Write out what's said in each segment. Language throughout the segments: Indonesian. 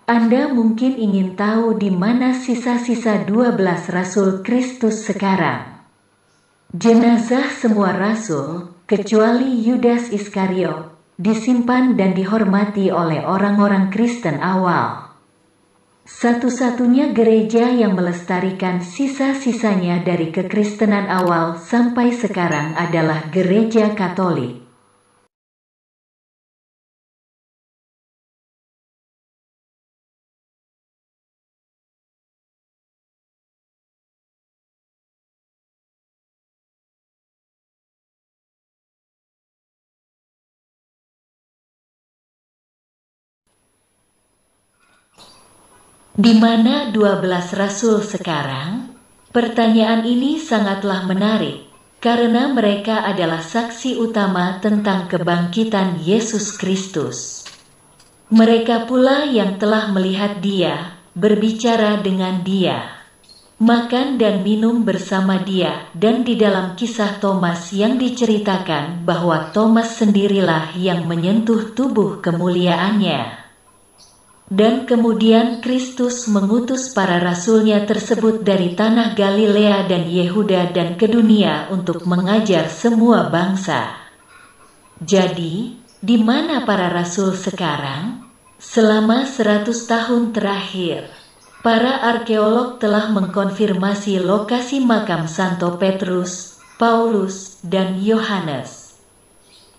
Anda mungkin ingin tahu di mana sisa-sisa 12 rasul Kristus sekarang. Jenazah semua rasul, kecuali Yudas Iskariot, disimpan dan dihormati oleh orang-orang Kristen awal. Satu-satunya gereja yang melestarikan sisa-sisanya dari kekristenan awal sampai sekarang adalah Gereja Katolik. Di mana 12 rasul sekarang? Pertanyaan ini sangatlah menarik, karena mereka adalah saksi utama tentang kebangkitan Yesus Kristus. Mereka pula yang telah melihat Dia, berbicara dengan Dia, makan dan minum bersama Dia, dan di dalam kisah Thomas yang diceritakan bahwa Thomas sendirilah yang menyentuh tubuh kemuliaannya. Dan kemudian Kristus mengutus para rasulnya tersebut dari tanah Galilea dan Yehuda dan ke dunia untuk mengajar semua bangsa. Jadi, di mana para rasul sekarang? Selama 100 tahun terakhir, para arkeolog telah mengkonfirmasi lokasi makam Santo Petrus, Paulus, dan Yohanes.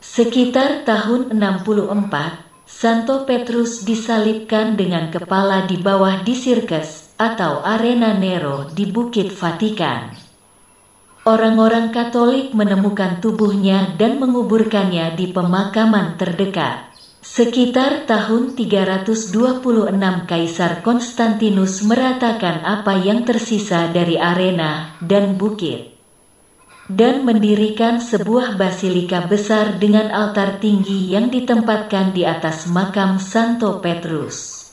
Sekitar tahun 64, Santo Petrus disalibkan dengan kepala di bawah di Sirkus atau Arena Nero di Bukit Vatikan. Orang-orang Katolik menemukan tubuhnya dan menguburkannya di pemakaman terdekat. Sekitar tahun 326 Kaisar Konstantinus meratakan apa yang tersisa dari arena dan bukit, dan mendirikan sebuah basilika besar dengan altar tinggi yang ditempatkan di atas makam Santo Petrus.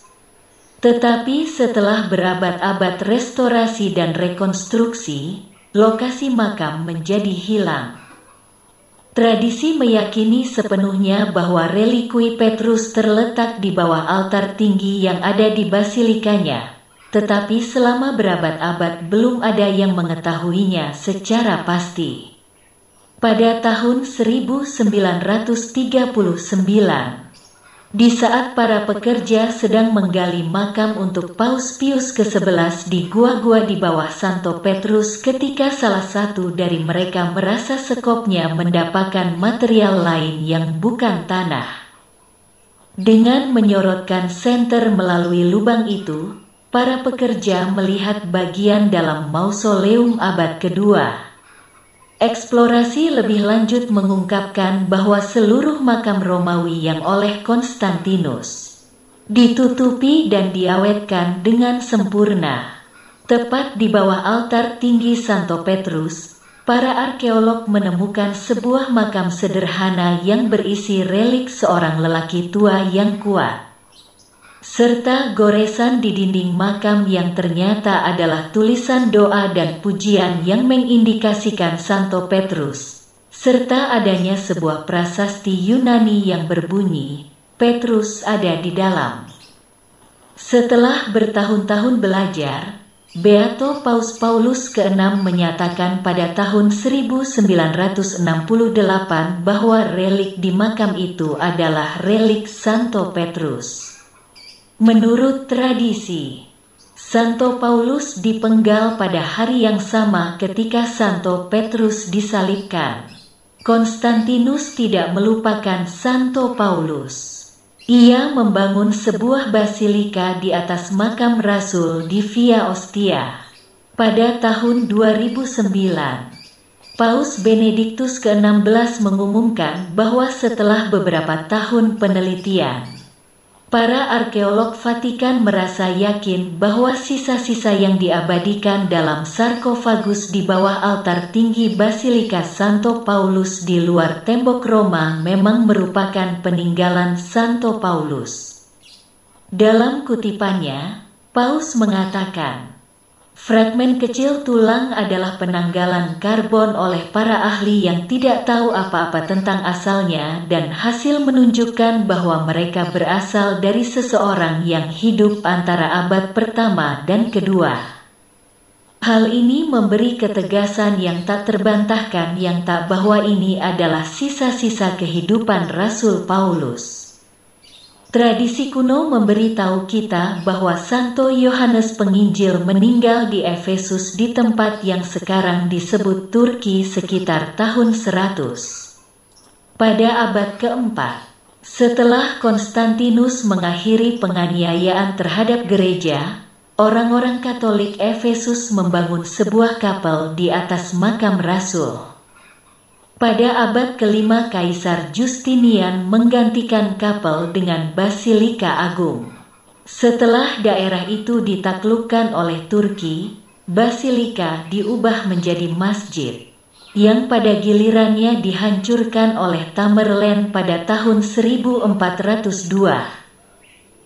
Tetapi setelah berabad-abad restorasi dan rekonstruksi, lokasi makam menjadi hilang. Tradisi meyakini sepenuhnya bahwa relikui Petrus terletak di bawah altar tinggi yang ada di basilikanya, tetapi selama berabad-abad belum ada yang mengetahuinya secara pasti. Pada tahun 1939, di saat para pekerja sedang menggali makam untuk Paus Pius ke-11 di gua-gua di bawah Santo Petrus, ketika salah satu dari mereka merasa sekopnya mendapatkan material lain yang bukan tanah. Dengan menyorotkan senter melalui lubang itu, para pekerja melihat bagian dalam mausoleum abad kedua. Eksplorasi lebih lanjut mengungkapkan bahwa seluruh makam Romawi yang oleh Konstantinus ditutupi dan diawetkan dengan sempurna. Tepat di bawah altar tinggi Santo Petrus, para arkeolog menemukan sebuah makam sederhana yang berisi relik seorang lelaki tua yang kuat, serta goresan di dinding makam yang ternyata adalah tulisan doa dan pujian yang mengindikasikan Santo Petrus, serta adanya sebuah prasasti Yunani yang berbunyi, Petrus ada di dalam. Setelah bertahun-tahun belajar, Beato Paus Paulus ke-6 menyatakan pada tahun 1968 bahwa relik di makam itu adalah relik Santo Petrus. Menurut tradisi, Santo Paulus dipenggal pada hari yang sama ketika Santo Petrus disalibkan. Konstantinus tidak melupakan Santo Paulus. Ia membangun sebuah basilika di atas makam Rasul di Via Ostia. Pada tahun 2009, Paus Benediktus ke-16 mengumumkan bahwa setelah beberapa tahun penelitian, para arkeolog Vatikan merasa yakin bahwa sisa-sisa yang diabadikan dalam sarkofagus di bawah altar tinggi Basilika Santo Paulus di luar tembok Roma memang merupakan peninggalan Santo Paulus. Dalam kutipannya, Paus mengatakan, Fragmen kecil tulang adalah penanggalan karbon oleh para ahli yang tidak tahu apa-apa tentang asalnya, dan hasil menunjukkan bahwa mereka berasal dari seseorang yang hidup antara abad pertama dan kedua. Hal ini memberi ketegasan yang tak terbantahkan bahwa ini adalah sisa-sisa kehidupan Rasul Paulus. Tradisi kuno memberitahu kita bahwa Santo Yohanes Penginjil meninggal di Efesus di tempat yang sekarang disebut Turki sekitar tahun 100. Pada abad keempat, setelah Konstantinus mengakhiri penganiayaan terhadap gereja, orang-orang Katolik Efesus membangun sebuah kapel di atas makam Rasul. Pada abad kelima, Kaisar Justinian menggantikan kapel dengan Basilika Agung. Setelah daerah itu ditaklukkan oleh Turki, Basilika diubah menjadi masjid, yang pada gilirannya dihancurkan oleh Tamerlane pada tahun 1402.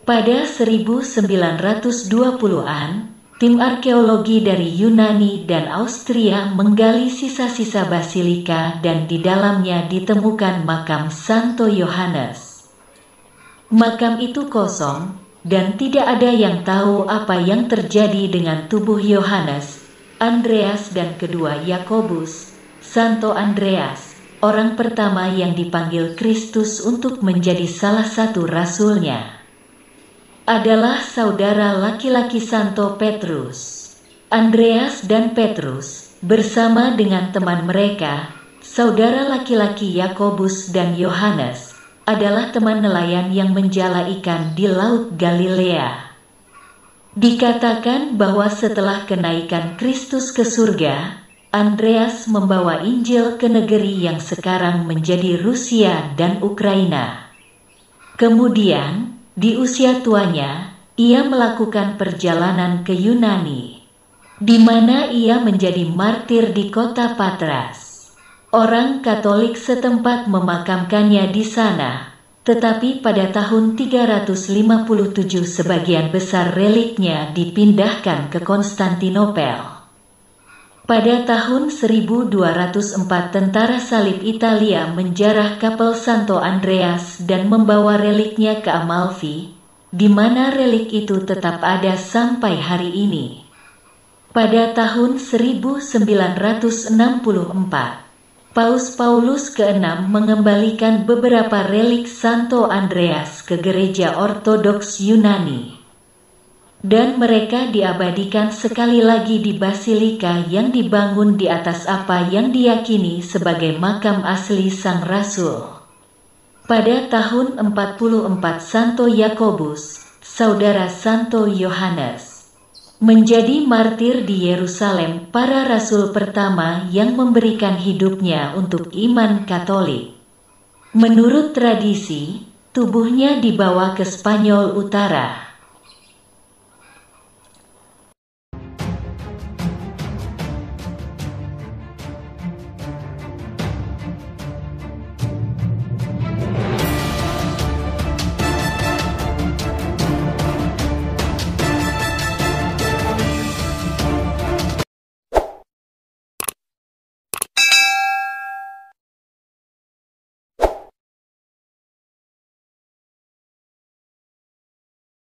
Pada 1920-an, tim arkeologi dari Yunani dan Austria menggali sisa-sisa basilika dan di dalamnya ditemukan makam Santo Yohanes. Makam itu kosong dan tidak ada yang tahu apa yang terjadi dengan tubuh Yohanes, Andreas dan kedua Yakobus. Santo Andreas, orang pertama yang dipanggil Kristus untuk menjadi salah satu rasulnya, adalah saudara laki-laki Santo Petrus. Andreas dan Petrus, bersama dengan teman mereka, saudara laki-laki Yakobus dan Yohanes, adalah teman nelayan yang menjala ikan di Laut Galilea. Dikatakan bahwa setelah kenaikan Kristus ke surga, Andreas membawa Injil ke negeri yang sekarang menjadi Rusia dan Ukraina. Kemudian, di usia tuanya, ia melakukan perjalanan ke Yunani, di mana ia menjadi martir di kota Patras. Orang Katolik setempat memakamkannya di sana, tetapi pada tahun 357 sebagian besar reliknya dipindahkan ke Konstantinopel. Pada tahun 1204 tentara salib Italia menjarah kapel Santo Andreas dan membawa reliknya ke Amalfi, di mana relik itu tetap ada sampai hari ini. Pada tahun 1964, Paus Paulus ke-6 mengembalikan beberapa relik Santo Andreas ke gereja Ortodoks Yunani, dan mereka diabadikan sekali lagi di basilika yang dibangun di atas apa yang diyakini sebagai makam asli sang rasul. Pada tahun 44 Santo Yakobus, saudara Santo Yohanes, menjadi martir di Yerusalem, para rasul pertama yang memberikan hidupnya untuk iman Katolik. Menurut tradisi, tubuhnya dibawa ke Spanyol Utara.